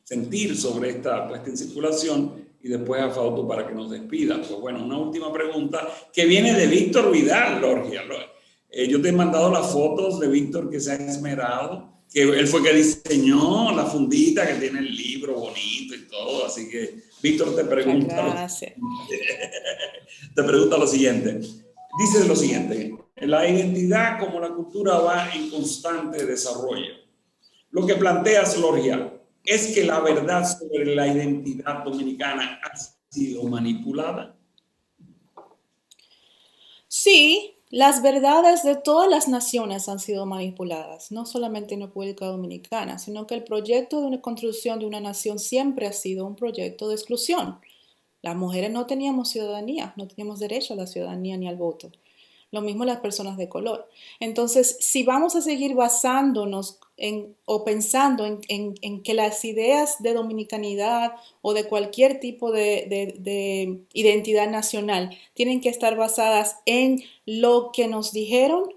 sentir sobre esta puesta en circulación y después a Fausto para que nos despida. Pues bueno, una última pregunta que viene de Víctor Vidal, Lorgia. Yo te he mandado las fotos de Víctor que se ha esmerado, que él fue que diseñó la fundita que tiene el libro bonito y todo, así que Víctor te pregunta lo siguiente. Dice lo siguiente: la identidad como la cultura va en constante desarrollo. Lo que planteas, Lorgia, es que la verdad sobre la identidad dominicana ha sido manipulada. Sí, las verdades de todas las naciones han sido manipuladas, no solamente en República Dominicana, sino que el proyecto de una construcción de una nación siempre ha sido un proyecto de exclusión. Las mujeres no teníamos ciudadanía, no teníamos derecho a la ciudadanía ni al voto. Lo mismo las personas de color. Entonces, si vamos a seguir basándonos o pensando en que las ideas de dominicanidad o de cualquier tipo de identidad nacional tienen que estar basadas en lo que nos dijeron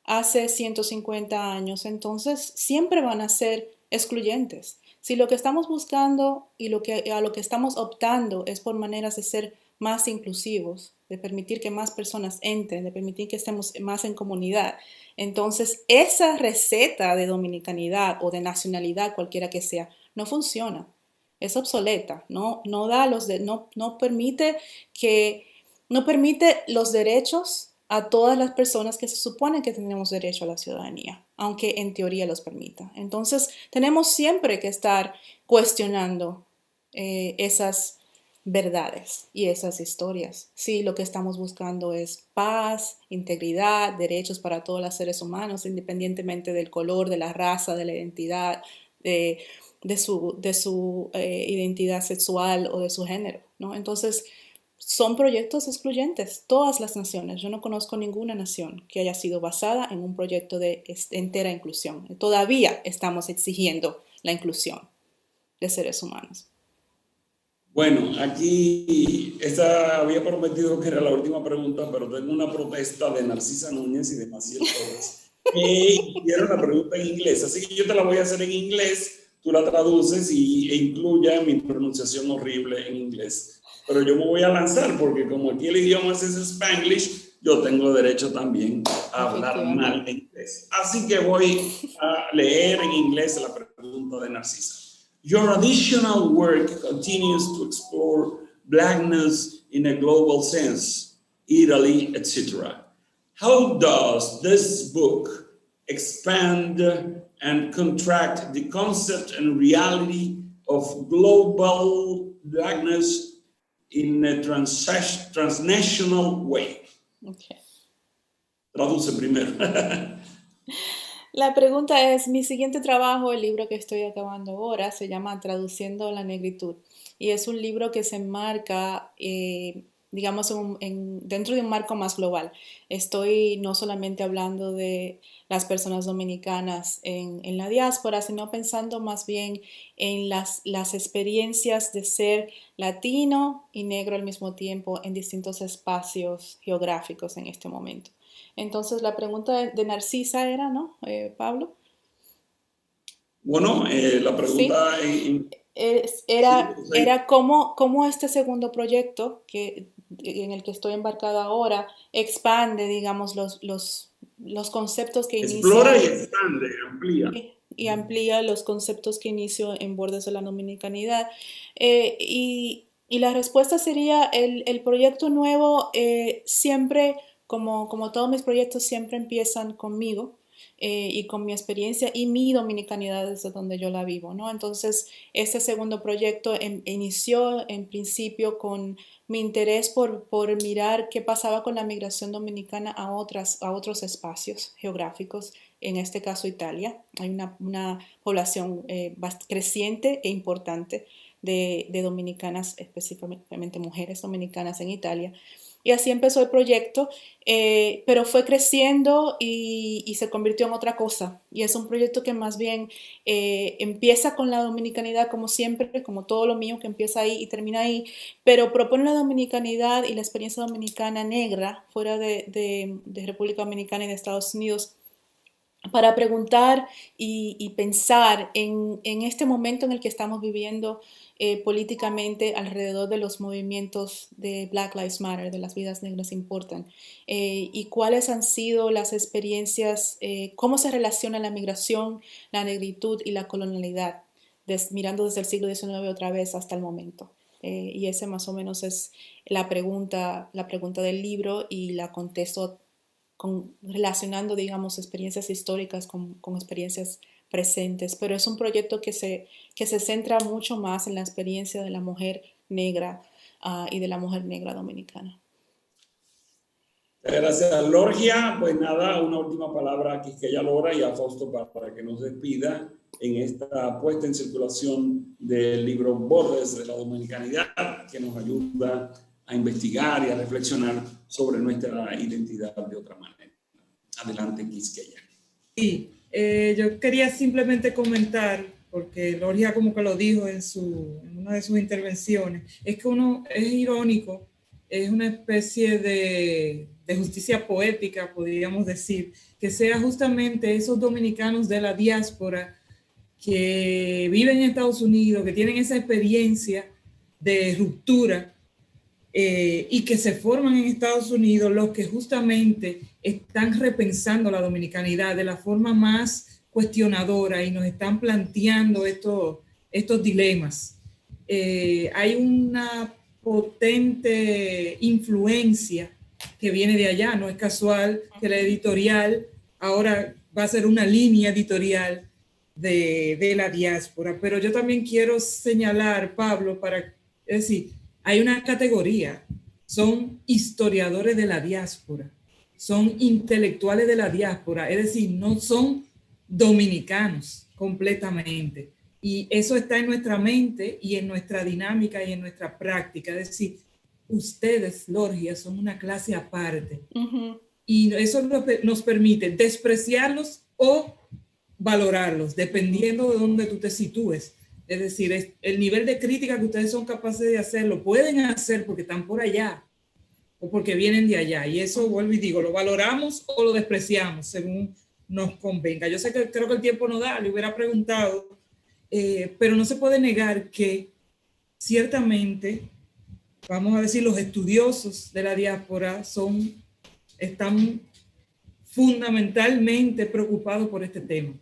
hace 150 años, entonces siempre van a ser excluyentes. Si lo que estamos buscando y a lo que estamos optando es por maneras de ser más inclusivos, de permitir que más personas entren, de permitir que estemos más en comunidad, entonces esa receta de dominicanidad o de nacionalidad, cualquiera que sea, no funciona. Es obsoleta, no permite los derechos a todas las personas que se supone que tenemos derecho a la ciudadanía, aunque en teoría los permita. Entonces, tenemos siempre que estar cuestionando esas verdades y esas historias. Si lo que estamos buscando es paz, integridad, derechos para todos los seres humanos, independientemente del color, de la raza, de la identidad, de su identidad sexual o de su género, ¿no? Entonces, son proyectos excluyentes, todas las naciones. Yo no conozco ninguna nación que haya sido basada en un proyecto de entera inclusión. Todavía estamos exigiendo la inclusión de seres humanos. Bueno, aquí había prometido que era la última pregunta, pero tengo una protesta de Narcisa Núñez y de Maciel Torres que hicieron la pregunta en inglés. Así que yo te la voy a hacer en inglés, tú la traduces e incluya mi pronunciación horrible en inglés. Pero yo me voy a lanzar porque como aquí el idioma es Spanglish, yo tengo derecho también a hablar mal en inglés. Así que voy a leer en inglés la pregunta de Narcisa. Your additional work continues to explore Blackness in a global sense, Italy, etc. How does this book expand and contract the concept and reality of global Blackness in a transnational way? Okay. Traduce primero. La pregunta es, mi siguiente trabajo, el libro que estoy acabando ahora, se llama Traduciendo la Negritud y es un libro que se enmarca, digamos, dentro de un marco más global. Estoy no solamente hablando de las personas dominicanas en la diáspora, sino pensando más bien en las experiencias de ser latino y negro al mismo tiempo en distintos espacios geográficos en este momento. Entonces, la pregunta de Narcisa era, ¿no, Pablo? Bueno, la pregunta sí. Era cómo este segundo proyecto en el que estoy embarcada ahora expande, digamos, los conceptos que Explora y inicio expande, amplía. y amplía los conceptos que inicio en Bordes de la Dominicanidad. Y la respuesta sería el proyecto nuevo siempre, como todos mis proyectos, siempre empiezan conmigo. Y con mi experiencia y mi dominicanidad desde donde yo la vivo, ¿no? Entonces, este segundo proyecto inició en principio con mi interés por mirar qué pasaba con la migración dominicana a otros espacios geográficos, en este caso Italia. Hay una población creciente e importante de dominicanas, específicamente mujeres dominicanas en Italia. Y así empezó el proyecto, pero fue creciendo y se convirtió en otra cosa. Y es un proyecto que más bien empieza con la dominicanidad, como siempre, como todo lo mío que empieza ahí y termina ahí, pero propone la dominicanidad y la experiencia dominicana negra fuera de República Dominicana y de Estados Unidos, para preguntar y pensar en este momento en el que estamos viviendo políticamente alrededor de los movimientos de Black Lives Matter, de las vidas negras importan, y cuáles han sido las experiencias, cómo se relaciona la migración, la negritud y la colonialidad, mirando desde el siglo XIX otra vez hasta el momento. Y ese más o menos es la pregunta del libro, y la contesto relacionando, digamos, experiencias históricas con experiencias presentes, pero es un proyecto que se centra mucho más en la experiencia de la mujer negra y de la mujer negra dominicana. Gracias, Lorgia. Pues nada, una última palabra a Quisqueya Lora y a Fausto para que nos despida en esta puesta en circulación del libro Bordes de la Dominicanidad, que nos ayuda a investigar y a reflexionar sobre nuestra identidad de otra manera. Adelante, Quisqueya. Sí, yo quería simplemente comentar, porque Lorgia como que lo dijo en una de sus intervenciones, es que es irónico, es una especie de justicia poética, podríamos decir, que sea justamente esos dominicanos de la diáspora que viven en Estados Unidos, que tienen esa experiencia de ruptura, y que se forman en Estados Unidos, los que justamente están repensando la dominicanidad de la forma más cuestionadora y nos están planteando estos dilemas. Hay una potente influencia que viene de allá, no es casual que la editorial ahora va a ser una línea editorial de la diáspora, pero yo también quiero señalar, Pablo, es decir, hay una categoría, son historiadores de la diáspora, son intelectuales de la diáspora, es decir, no son dominicanos completamente. Y eso está en nuestra mente y en nuestra dinámica y en nuestra práctica. Es decir, ustedes, Lorgia, son una clase aparte. Uh-huh. Y eso nos permite despreciarlos o valorarlos, dependiendo de dónde tú te sitúes. Es decir, el nivel de crítica que ustedes son capaces de hacer, lo pueden hacer porque están por allá o porque vienen de allá. Y eso, vuelvo y digo, lo valoramos o lo despreciamos según nos convenga. Yo sé que creo que el tiempo no da, le hubiera preguntado, pero no se puede negar que ciertamente, vamos a decir, los estudiosos de la diáspora están fundamentalmente preocupados por este tema.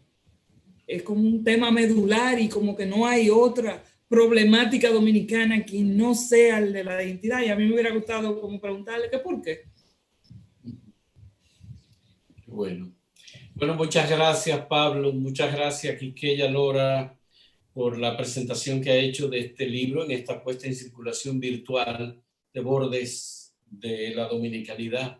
Es como un tema medular y como que no hay otra problemática dominicana que no sea el de la identidad. Y a mí me hubiera gustado como preguntarle que por qué. Bueno, muchas gracias, Pablo. Muchas gracias, Quisqueya Lora, por la presentación que ha hecho de este libro en esta puesta en circulación virtual de Bordes de la Dominicanidad,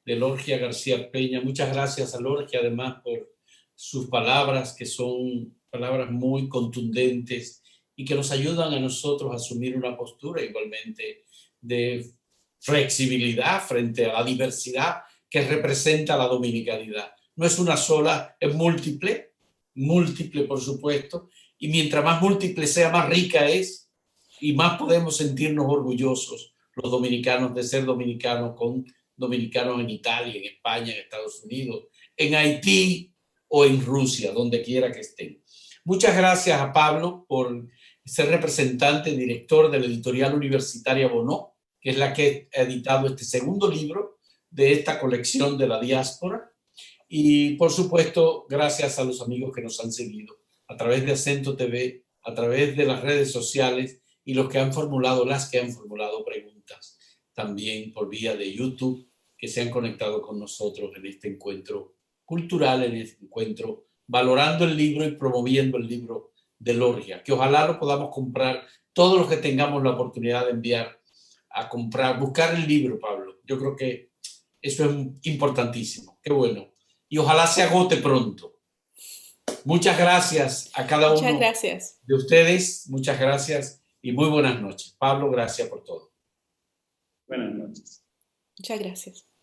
de Lorgia García Peña. Muchas gracias a Lorgia, además, por sus palabras, que son palabras muy contundentes y que nos ayudan a nosotros a asumir una postura igualmente de flexibilidad frente a la diversidad que representa la dominicanidad. No es una sola, es múltiple por supuesto, y mientras más múltiple sea, más rica es y más podemos sentirnos orgullosos los dominicanos de ser dominicanos, con dominicanos en Italia, en España, en Estados Unidos, en Haití o en Rusia, donde quiera que estén. Muchas gracias a Pablo por ser representante, director de la editorial universitaria Bonó, que es la que ha editado este segundo libro de esta colección de la diáspora. Y por supuesto, gracias a los amigos que nos han seguido a través de Acento TV, a través de las redes sociales y los que han formulado, las que han formulado preguntas también por vía de YouTube, que se han conectado con nosotros en este encuentro cultural, en este encuentro valorando el libro y promoviendo el libro de Lorgia, que ojalá lo podamos comprar todos los que tengamos la oportunidad de enviar a comprar, buscar el libro, Pablo. Yo creo que eso es importantísimo. Qué bueno. Y ojalá se agote pronto. Muchas gracias a cada uno de ustedes. Muchas gracias y muy buenas noches. Pablo, gracias por todo. Buenas noches. Muchas gracias.